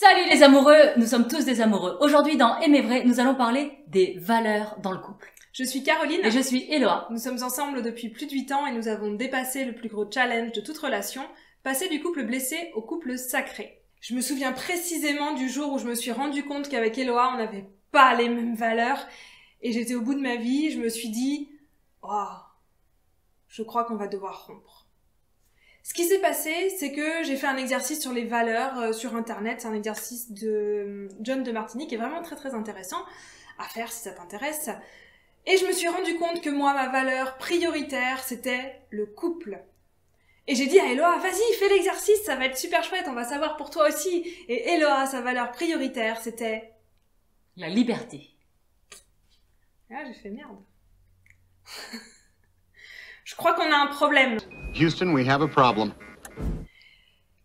Salut les amoureux, nous sommes tous des amoureux. Aujourd'hui dans Aimer vrai, nous allons parler des valeurs dans le couple. Je suis Caroline. Et je suis Eloa. Nous sommes ensemble depuis plus de 8 ans et nous avons dépassé le plus gros challenge de toute relation, passer du couple blessé au couple sacré. Je me souviens précisément du jour où je me suis rendu compte qu'avec Eloa, on n'avait pas les mêmes valeurs et j'étais au bout de ma vie, je me suis dit « Oh, je crois qu'on va devoir rompre ». Ce qui s'est passé, c'est que j'ai fait un exercice sur les valeurs sur internet, c'est un exercice de John de Martini qui est vraiment très très intéressant à faire si ça t'intéresse. Et je me suis rendu compte que moi, ma valeur prioritaire, c'était le couple. Et j'ai dit à Eloa, vas-y, fais l'exercice, ça va être super chouette, on va savoir pour toi aussi. Et Eloa, sa valeur prioritaire, c'était... la liberté. Ah, j'ai fait merde. Je crois qu'on a un problème. Houston, we have a problem.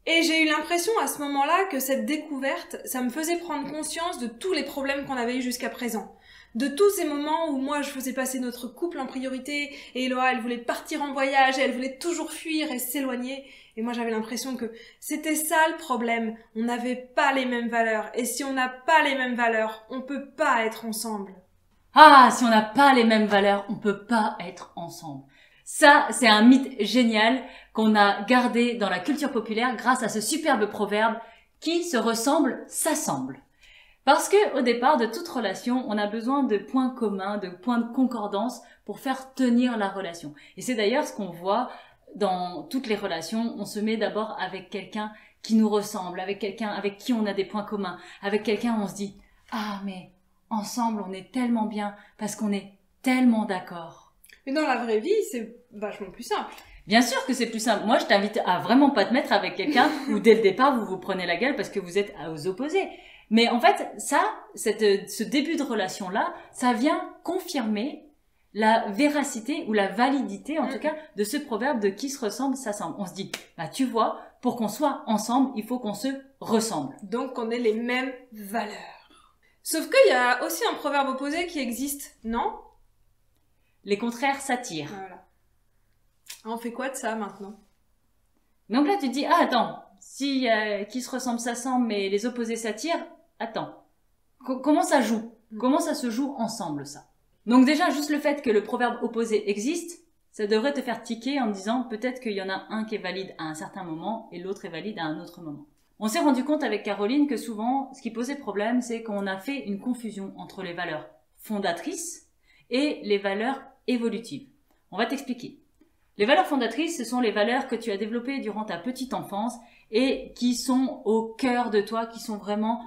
Et j'ai eu l'impression à ce moment-là que cette découverte, ça me faisait prendre conscience de tous les problèmes qu'on avait eu jusqu'à présent. De tous ces moments où moi je faisais passer notre couple en priorité et Eloa elle voulait partir en voyage et elle voulait toujours fuir et s'éloigner. Et moi j'avais l'impression que c'était ça le problème. On n'avait pas les mêmes valeurs. Et si on n'a pas les mêmes valeurs, on peut pas être ensemble. Ah, si on n'a pas les mêmes valeurs, on peut pas être ensemble. Ça, c'est un mythe génial qu'on a gardé dans la culture populaire grâce à ce superbe proverbe « qui se ressemble, s'assemble ». Parce que au départ de toute relation, on a besoin de points communs, de points de concordance pour faire tenir la relation. Et c'est d'ailleurs ce qu'on voit dans toutes les relations. On se met d'abord avec quelqu'un qui nous ressemble, avec quelqu'un avec qui on a des points communs, avec quelqu'un où on se dit « Ah, mais ensemble, on est tellement bien parce qu'on est tellement d'accord ». Mais dans la vraie vie, c'est vachement plus simple. Bien sûr que c'est plus simple. Moi, je t'invite à vraiment pas te mettre avec quelqu'un où dès le départ, vous vous prenez la gueule parce que vous êtes aux opposés. Mais en fait, ce début de relation-là, ça vient confirmer la véracité ou la validité, en tout cas, de ce proverbe de qui se ressemble, s'assemble. On se dit, bah, tu vois, pour qu'on soit ensemble, il faut qu'on se ressemble. Donc, qu'on ait les mêmes valeurs. Sauf qu'il y a aussi un proverbe opposé qui existe, non? Les contraires s'attirent. Voilà. On fait quoi de ça maintenant? Donc là, tu te dis, ah, attends, si qui se ressemble s'assemble, mais les opposés s'attirent, attends, comment ça joue? Comment ça se joue ensemble, ça? Donc déjà, juste le fait que le proverbe opposé existe, ça devrait te faire tiquer en te disant peut-être qu'il y en a un qui est valide à un certain moment et l'autre est valide à un autre moment. On s'est rendu compte avec Caroline que souvent, ce qui posait problème, c'est qu'on a fait une confusion entre les valeurs fondatrices et les valeurs évolutives. On va t'expliquer. Les valeurs fondatrices, ce sont les valeurs que tu as développées durant ta petite enfance et qui sont au cœur de toi, qui sont vraiment,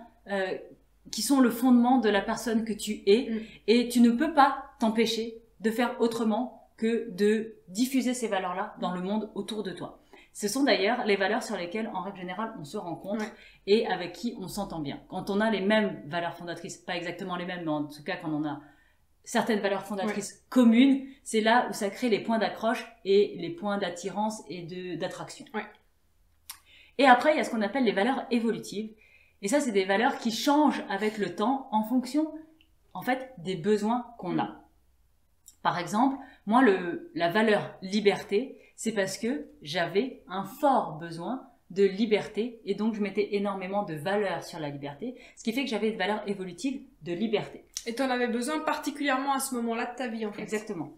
qui sont le fondement de la personne que tu es. Et tu ne peux pas t'empêcher de faire autrement que de diffuser ces valeurs-là dans le monde autour de toi. Ce sont d'ailleurs les valeurs sur lesquelles, en règle générale, on se rencontre et avec qui on s'entend bien. Quand on a les mêmes valeurs fondatrices, pas exactement les mêmes, mais en tout cas quand on a certaines valeurs fondatrices communes, c'est là où ça crée les points d'accroche et les points d'attirance et d'attraction. Et après, il y a ce qu'on appelle les valeurs évolutives. Et ça, c'est des valeurs qui changent avec le temps en fonction, en fait, des besoins qu'on a. Par exemple, moi, la valeur liberté, c'est parce que j'avais un fort besoin de liberté et donc je mettais énormément de valeur sur la liberté, ce qui fait que j'avais une valeur évolutive de liberté. Et tu en avais besoin particulièrement à ce moment-là de ta vie, en fait. Exactement.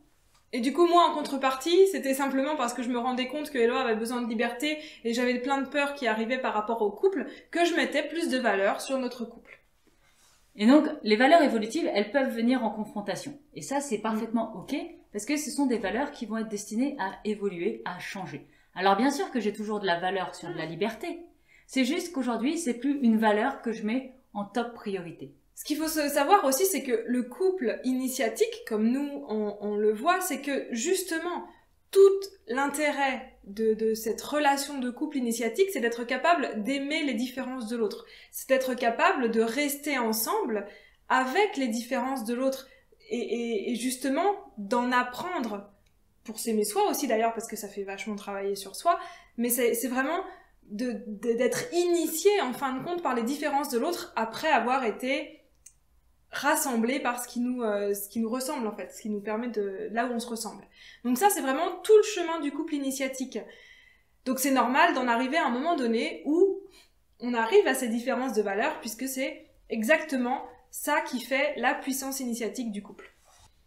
Et du coup, moi, en contrepartie, c'était simplement parce que je me rendais compte que Eloa avait besoin de liberté et j'avais plein de peurs qui arrivaient par rapport au couple, que je mettais plus de valeur sur notre couple. Et donc, les valeurs évolutives, elles peuvent venir en confrontation. Et ça, c'est parfaitement OK, parce que ce sont des valeurs qui vont être destinées à évoluer, à changer. Alors bien sûr que j'ai toujours de la valeur sur de la liberté. C'est juste qu'aujourd'hui, c'est plus une valeur que je mets en top priorité. Ce qu'il faut savoir aussi, c'est que le couple initiatique, comme nous on le voit, c'est que justement, tout l'intérêt de cette relation de couple initiatique, c'est d'être capable d'aimer les différences de l'autre. C'est d'être capable de rester ensemble avec les différences de l'autre et justement d'en apprendre pour s'aimer soi aussi d'ailleurs, parce que ça fait vachement travailler sur soi, mais c'est vraiment d'être initié en fin de compte par les différences de l'autre après avoir été rassemblés par ce qui nous ressemble en fait, ce qui nous permet de là où on se ressemble. Donc ça c'est vraiment tout le chemin du couple initiatique. Donc c'est normal d'en arriver à un moment donné où on arrive à ces différences de valeurs puisque c'est exactement ça qui fait la puissance initiatique du couple.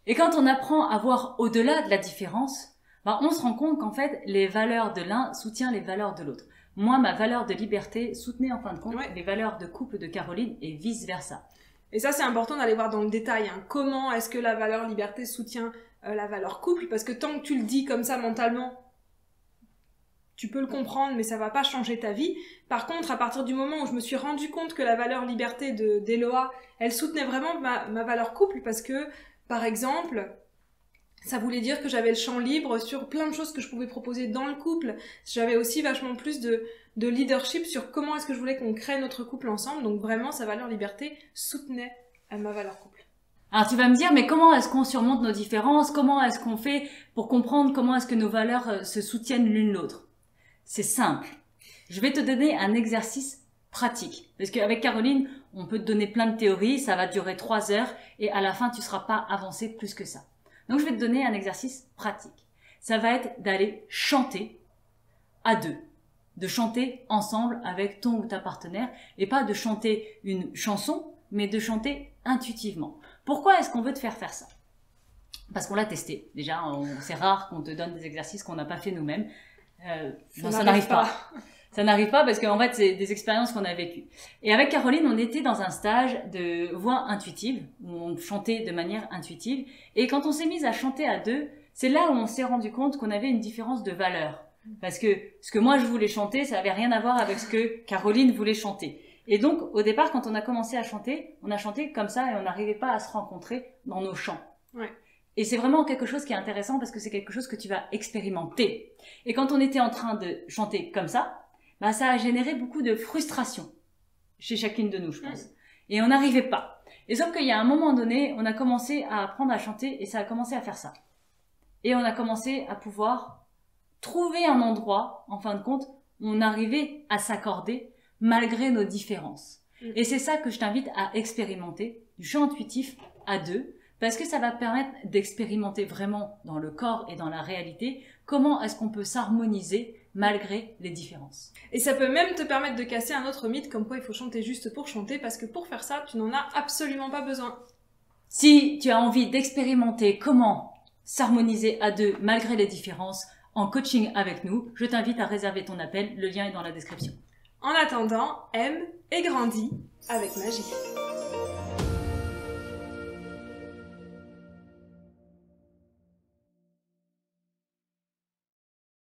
Et quand on apprend à voir au-delà de la différence, on se rend compte qu'en fait, les valeurs de l'un soutiennent les valeurs de l'autre. Moi, ma valeur de liberté soutenait en fin de compte les valeurs de couple de Caroline et vice-versa. Et ça, c'est important d'aller voir dans le détail. Comment est-ce que la valeur liberté soutient la valeur couple? Parce que tant que tu le dis comme ça mentalement, tu peux le comprendre, mais ça va pas changer ta vie. Par contre, à partir du moment où je me suis rendu compte que la valeur liberté d'Eloa, elle soutenait vraiment ma valeur couple, parce que, par exemple, ça voulait dire que j'avais le champ libre sur plein de choses que je pouvais proposer dans le couple. J'avais aussi vachement plus de leadership sur comment est-ce que je voulais qu'on crée notre couple ensemble. Donc vraiment, sa valeur liberté soutenait ma valeur couple. Alors tu vas me dire, mais comment est-ce qu'on surmonte nos différences? Comment est-ce qu'on fait pour comprendre comment est-ce que nos valeurs se soutiennent l'une l'autre? C'est simple. Je vais te donner un exercice pratique. Parce qu'avec Caroline, on peut te donner plein de théories, ça va durer 3 heures et à la fin, tu ne seras pas avancé plus que ça. Donc je vais te donner un exercice pratique. Ça va être d'aller chanter à deux. De chanter ensemble avec ton ou ta partenaire et pas de chanter une chanson, mais de chanter intuitivement. Pourquoi est-ce qu'on veut te faire faire ça? Parce qu'on l'a testé. Déjà, c'est rare qu'on te donne des exercices qu'on n'a pas fait nous-mêmes. Ça n'arrive pas. Ça n'arrive pas parce qu'en fait, c'est des expériences qu'on a vécues. Et avec Caroline, on était dans un stage de voix intuitive, où on chantait de manière intuitive. Et quand on s'est mis à chanter à deux, c'est là où on s'est rendu compte qu'on avait une différence de valeur. Parce que ce que moi je voulais chanter, ça avait rien à voir avec ce que Caroline voulait chanter. Et donc, au départ, quand on a commencé à chanter, on a chanté comme ça et on n'arrivait pas à se rencontrer dans nos chants. Ouais. Et c'est vraiment quelque chose qui est intéressant parce que c'est quelque chose que tu vas expérimenter. Et quand on était en train de chanter comme ça a généré beaucoup de frustration chez chacune de nous, je pense. Et on n'arrivait pas. Et sauf qu'il y a un moment donné, on a commencé à apprendre à chanter et ça a commencé à faire ça. Et on a commencé à pouvoir trouver un endroit, en fin de compte, où on arrivait à s'accorder malgré nos différences. Et c'est ça que je t'invite à expérimenter, du chant intuitif à deux, parce que ça va te permettre d'expérimenter vraiment dans le corps et dans la réalité comment est-ce qu'on peut s'harmoniser malgré les différences. Et ça peut même te permettre de casser un autre mythe comme quoi il faut chanter juste pour chanter, parce que pour faire ça, tu n'en as absolument pas besoin. Si tu as envie d'expérimenter comment s'harmoniser à deux malgré les différences en coaching avec nous, je t'invite à réserver ton appel, le lien est dans la description. En attendant, aime et grandis avec magie.